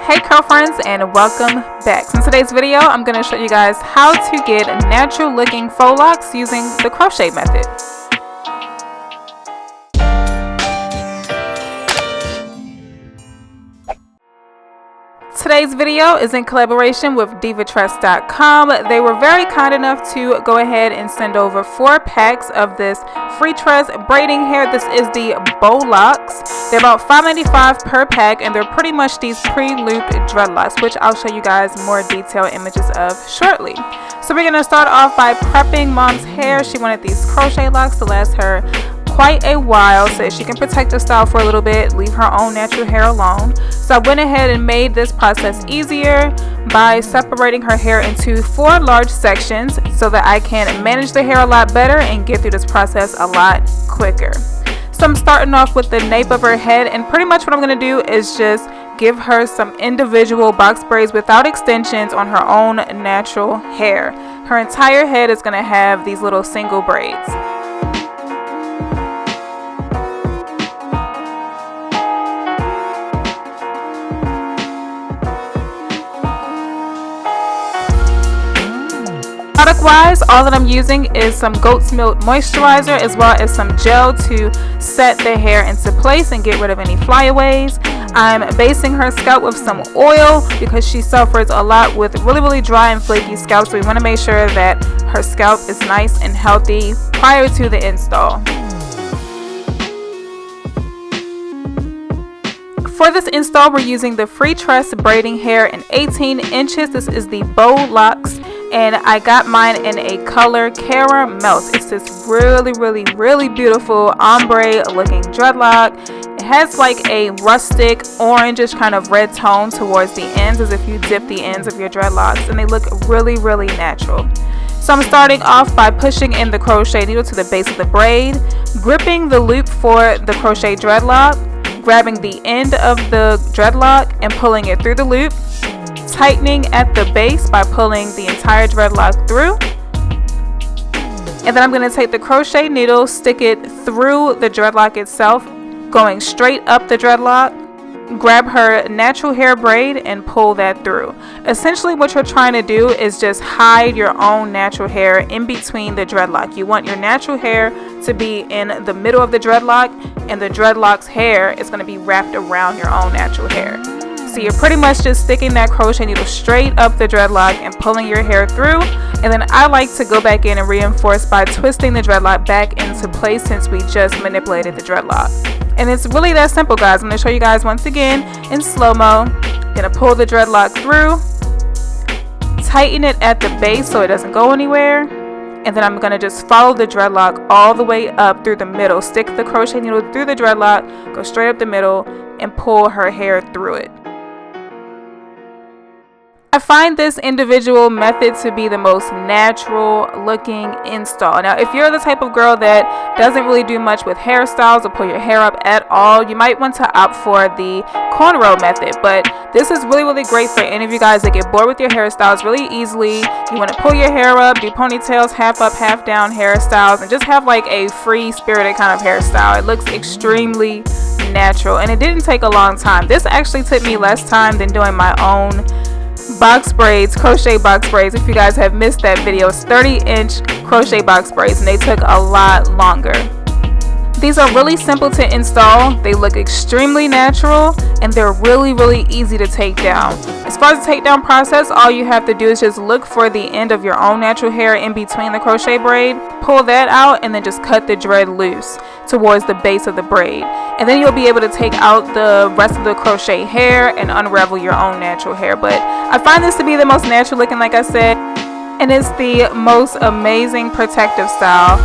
Hey girlfriends, and welcome back. In today's video, I'm going to show you guys how to get natural looking faux locks using the crochet method. Today's video is in collaboration with divatress.com. They were very kind enough to go ahead and send over 4 packs of this free tress braiding hair. This is the Faux Locs. They're about $5.95 per pack, and they're pretty much these pre-looped dreadlocks, which I'll show you guys more detailed images of shortly. So we're going to start off by prepping mom's hair. She wanted these crochet locks to last her quite a while so she can protect her style for a little bit, leave her own natural hair alone. So I went ahead and made this process easier by separating her hair into 4 large sections so that I can manage the hair a lot better and get through this process a lot quicker. So I'm starting off with the nape of her head, and pretty much what I'm going to do is just give her some individual box braids without extensions on her own natural hair. Her entire head is going to have these little single braids. Product wise, all that I'm using is some goat's milk moisturizer as well as some gel to set the hair into place and get rid of any flyaways. I'm basting her scalp with some oil because she suffers a lot with really dry and flaky scalp, so we want to make sure that her scalp is nice and healthy prior to the install. For this install, we're using the free tress braiding hair in 18 inches. This is the Faux Locs, and I got mine in a Color Caramelt. It's this really beautiful ombre looking dreadlock. It has like a rustic orangish kind of red tone towards the ends, as if you dip the ends of your dreadlocks, and they look really natural. So I'm starting off by pushing in the crochet needle to the base of the braid, gripping the loop for the crochet dreadlock, grabbing the end of the dreadlock and pulling it through the loop, tightening at the base by pulling the entire dreadlock through, and then I'm going to take the crochet needle, stick it through the dreadlock itself, going straight up the dreadlock, grab her natural hair braid and pull that through. Essentially what you're trying to do is just hide your own natural hair in between the dreadlock. You want your natural hair to be in the middle of the dreadlock, and the dreadlock's hair is going to be wrapped around your own natural hair. So you're pretty much just sticking that crochet needle straight up the dreadlock and pulling your hair through, and then I like to go back in and reinforce by twisting the dreadlock back into place since we just manipulated the dreadlock. And it's really that simple, guys. I'm going to show you guys once again in slow-mo. Gonna pull the dreadlock through, tighten it at the base so it doesn't go anywhere, and then I'm going to just follow the dreadlock all the way up through the middle. Stick the crochet needle through the dreadlock, go straight up the middle, and pull her hair through it. I find this individual method to be the most natural looking install. Now, if you're the type of girl that doesn't really do much with hairstyles or pull your hair up at all, you might want to opt for the cornrow method. But this is really great for any of you guys that get bored with your hairstyles really easily. You want to pull your hair up, do ponytails, half up, half down hairstyles, and just have like a free spirited kind of hairstyle. It looks extremely natural, and it didn't take a long time. This actually took me less time than doing my own box braids, crochet box braids. If you guys have missed that video, it's 30-inch crochet box braids, and they took a lot longer. These are really simple to install. They look extremely natural, and they're really easy to take down. As far as the takedown process, all you have to do is just look for the end of your own natural hair in between the crochet braid, pull that out, and then just cut the dread loose towards the base of the braid. And then you'll be able to take out the rest of the crochet hair and unravel your own natural hair. But I find this to be the most natural looking, like I said, and it's the most amazing protective style.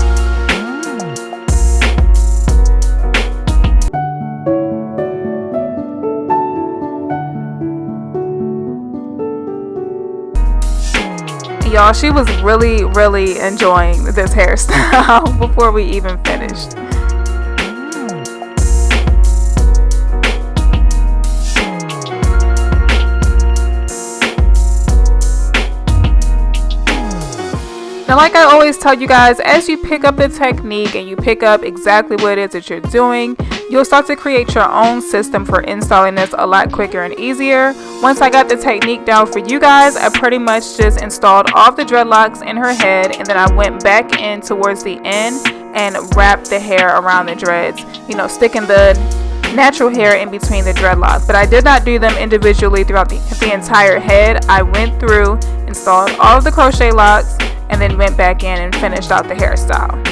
Y'all, she was really enjoying this hairstyle before we even finished. Now, like I always tell you guys, as you pick up the technique and you pick up exactly what it is that you're doing, you'll start to create your own system for installing this a lot quicker and easier. Once I got the technique down for you guys, I pretty much just installed all the dreadlocks in her head, and then I went back in towards the end and wrapped the hair around the dreads, you know, sticking the natural hair in between the dreadlocks. But I did not do them individually throughout the entire head. I went through, installed all of the crochet locks, and then went back in and finished out the hairstyle.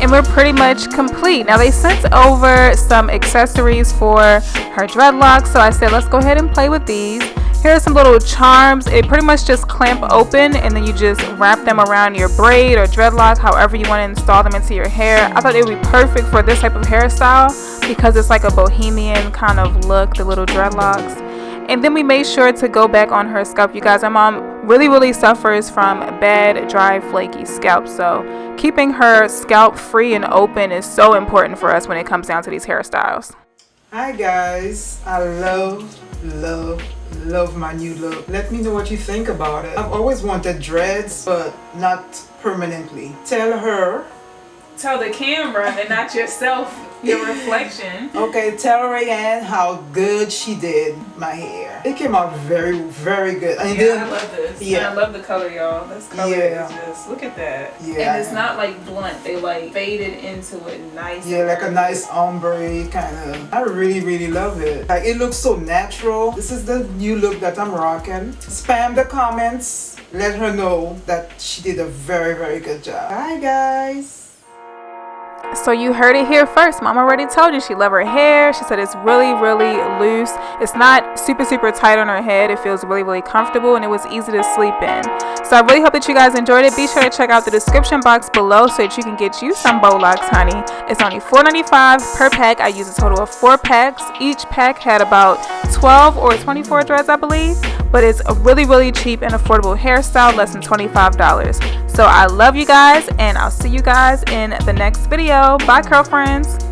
And we're pretty much complete. Now they sent over some accessories for her dreadlocks, so I said let's go ahead and play with these. Here are some little charms. It pretty much just clamp open, and then you just wrap them around your braid or dreadlock, however you want to install them into your hair. I thought it would be perfect for this type of hairstyle because it's like a bohemian kind of look, the little dreadlocks. And then we made sure to go back on her scalp. You guys, my mom really suffers from bad, dry, flaky scalp, so keeping her scalp free and open is so important for us when it comes down to these hairstyles. Hi guys, I love my new look. Let me know what you think about it. I've always wanted dreads, but not permanently. Tell the camera and not yourself, your reflection. Okay, tell Rayanne how good she did my hair. It came out very good. And yeah, then, I love this. Yeah, and I love the color, y'all. This color is just, look at that. Yeah. And it's not like blunt. They like faded into it nice. Yeah, like a nice ombre kind of. I really love it. Like, it looks so natural. This is the new look that I'm rocking. Spam the comments. Let her know that she did a very good job. Bye guys. So you heard it here first. Mom already told you she loved her hair. She said it's really loose. It's not super tight on her head. It feels really comfortable, and it was easy to sleep in. So I really hope that you guys enjoyed it. Be sure to check out the description box below so that you can get you some Faux Locs, honey. It's only $4.95 per pack. I used a total of 4 packs. Each pack had about 12 or 24 dreads, I believe. But it's a really cheap and affordable hairstyle, less than $25. So I love you guys, and I'll see you guys in the next video. Bye, curl friends.